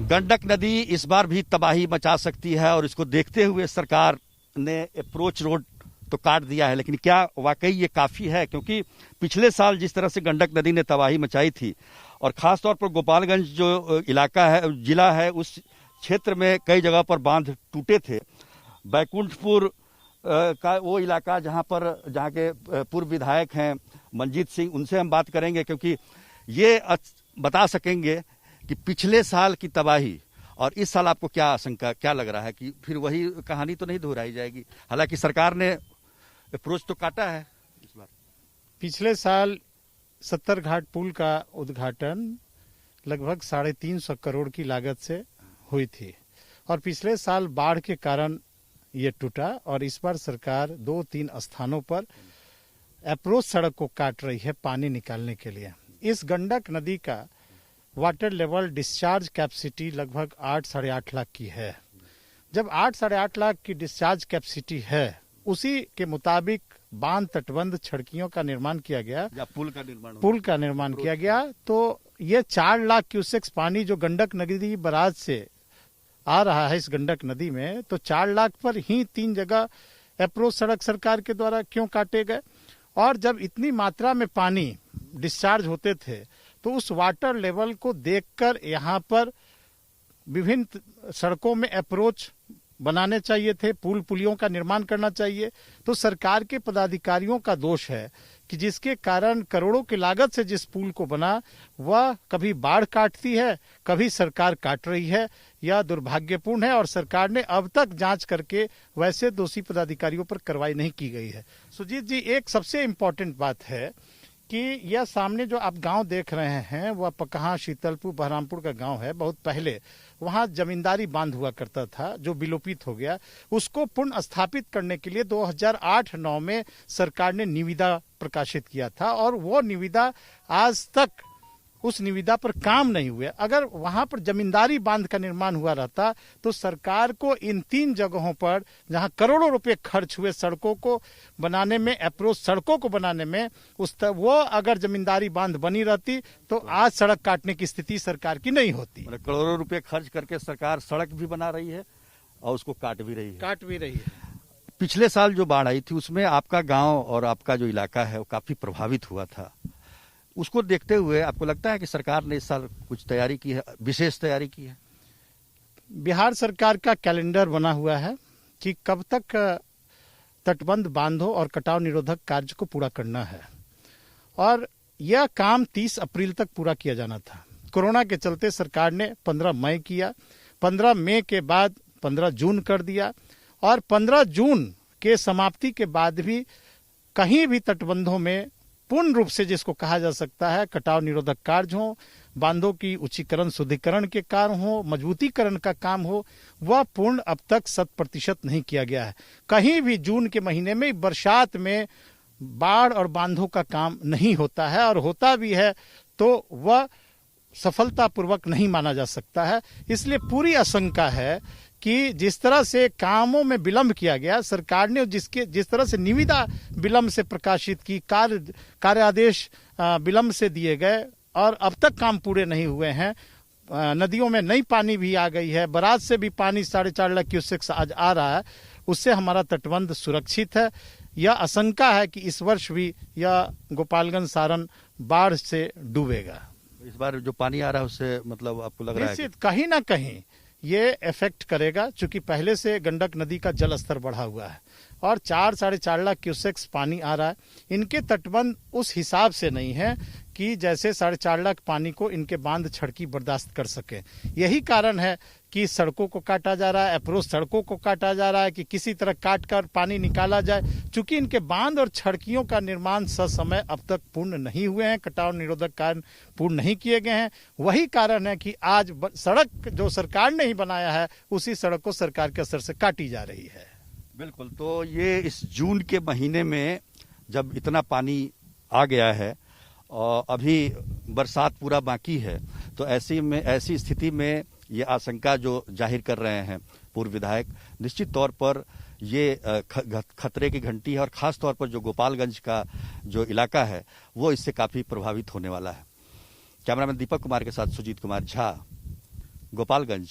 गंडक नदी इस बार भी तबाही मचा सकती है और इसको देखते हुए सरकार ने अप्रोच रोड तो काट दिया है, लेकिन क्या वाकई ये काफी है? क्योंकि पिछले साल जिस तरह से गंडक नदी ने तबाही मचाई थी और खासतौर पर गोपालगंज जो इलाका है, जिला है, उस क्षेत्र में कई जगह पर बांध टूटे थे। बैकुंठपुर का वो इलाका जहाँ के पूर्व विधायक हैं मंजीत सिंह, उनसे हम बात करेंगे क्योंकि ये बता सकेंगे कि पिछले साल की तबाही और इस साल आपको क्या आशंका, क्या लग रहा है कि फिर वही कहानी तो नहीं दोहराई जाएगी? हालांकि सरकार ने अप्रोच तो काटा है इस बार। पिछले साल 70 घाट पुल का उद्घाटन लगभग 350 करोड़ की लागत से हुई थी और पिछले साल बाढ़ के कारण ये टूटा और इस बार सरकार 2-3 स्थानों पर अप्रोच सड़क को काट रही है पानी निकालने के लिए। इस गंडक नदी का वाटर लेवल डिस्चार्ज कैपेसिटी लगभग 8-8.5 लाख की है। जब 8-8.5 लाख की डिस्चार्ज कैपेसिटी है, उसी के मुताबिक बांध, तटबंध, सड़कियों का निर्माण किया गया या पुल का निर्माण किया गया, तो ये 4 लाख क्यूसेक्स पानी जो गंडक नदी बराज से आ रहा है इस गंडक नदी में, तो 4 लाख पर ही 3 जगह अप्रोच सड़क सरकार के द्वारा क्यों काटे गए? और जब इतनी मात्रा में पानी डिस्चार्ज होते थे तो उस वाटर लेवल को देखकर यहाँ पर विभिन्न सड़कों में अप्रोच बनाने चाहिए थे, पुल पुलियों का निर्माण करना चाहिए। तो सरकार के पदाधिकारियों का दोष है कि जिसके कारण करोड़ों की लागत से जिस पुल को बना वह कभी बाढ़ काटती है, कभी सरकार काट रही है। यह दुर्भाग्यपूर्ण है और सरकार ने अब तक जांच करके वैसे दोषी पदाधिकारियों पर कार्रवाई नहीं की गई है। सुजीत जी, एक सबसे इम्पोर्टेंट बात है कि यह सामने जो आप गांव देख रहे हैं वह पकहा, शीतलपुर, बहरामपुर का गांव है। बहुत पहले वहां जमींदारी बांध हुआ करता था जो विलोपित हो गया। उसको पुनः स्थापित करने के लिए 2008-9 में सरकार ने निविदा प्रकाशित किया था और वो निविदा आज तक उस निविदा पर काम नहीं हुए। अगर वहां पर जमींदारी बांध का निर्माण हुआ रहता तो सरकार को इन 3 जगहों पर जहां करोड़ों रुपए खर्च हुए सड़कों को बनाने में, अप्रोच सड़कों को बनाने में, वो अगर जमींदारी बांध बनी रहती तो आज सड़क काटने की स्थिति सरकार की नहीं होती। करोड़ों रुपए खर्च करके सरकार सड़क भी बना रही है और उसको काट भी रही है। पिछले साल जो बाढ़ आई थी उसमें आपका गाँव और आपका जो इलाका है वो काफी प्रभावित हुआ था। उसको देखते हुए आपको लगता है कि सरकार ने इस साल कुछ तैयारी की है, विशेष तैयारी की है? बिहार सरकार का कैलेंडर बना हुआ है कि कब तक तटबंध बांधों और कटाव निरोधक कार्य को पूरा करना है और यह काम 30 अप्रैल तक पूरा किया जाना था। कोरोना के चलते सरकार ने 15 मई किया, 15 मई के बाद 15 जून कर दिया और 15 जून के समाप्ति के बाद भी कहीं भी तटबंधों में पूर्ण रूप से, जिसको कहा जा सकता है, कटाव निरोधक कार्य हो, बांधों की उच्चीकरण शुद्धिकरण के कार्य हो, मजबूतीकरण का काम हो, वह पूर्ण अब तक 100% नहीं किया गया है। कहीं भी जून के महीने में बरसात में बाढ़ और बांधों का काम नहीं होता है और होता भी है तो वह सफलतापूर्वक नहीं माना जा सकता है। इसलिए पूरी आशंका है कि जिस तरह से कामों में विलंब किया गया, सरकार ने जिस तरह से निविदा विलंब से प्रकाशित की, कार्य आदेश विलंब से दिए गए और अब तक काम पूरे नहीं हुए हैं। नदियों में नई पानी भी आ गई है, बराज से भी पानी 4.5 लाख क्यूसेक आज आ रहा है, उससे हमारा तटबंध सुरक्षित है। यह आशंका है कि इस वर्ष भी यह गोपालगंज सारण बाढ़ से डूबेगा। इस बार जो पानी आ रहा है उससे मतलब आपको लग रहा है निश्चित कहीं ना कहीं ये इफेक्ट करेगा, चूंकि पहले से गंडक नदी का जल स्तर बढ़ा हुआ है और 4-4.5 लाख क्यूसेक्स पानी आ रहा है। इनके तटबंध उस हिसाब से नहीं है कि जैसे 4.5 लाख पानी को इनके बांध छड़की बर्दाश्त कर सके। यही कारण है कि सड़कों को काटा जा रहा है, अप्रोच सड़कों को काटा जा रहा है कि किसी तरह काट कर पानी निकाला जाए। चूंकि इनके बांध और छड़कियों का निर्माण ससमय अब तक पूर्ण नहीं हुए हैं, कटाव निरोधक कार्य पूर्ण नहीं किए गए हैं। वही कारण है कि आज सड़क जो सरकार ने ही बनाया है उसी सड़क को सरकार के असर से काटी जा रही है। बिल्कुल, तो ये इस जून के महीने में जब इतना पानी आ गया है और अभी बरसात पूरा बाकी है, तो ऐसी स्थिति में ये आशंका जो जाहिर कर रहे हैं पूर्व विधायक, निश्चित तौर पर ये खतरे की घंटी है और खास तौर पर जो गोपालगंज का जो इलाका है वो इससे काफी प्रभावित होने वाला है। कैमरामैन दीपक कुमार के साथ सुजीत कुमार झा, गोपालगंज।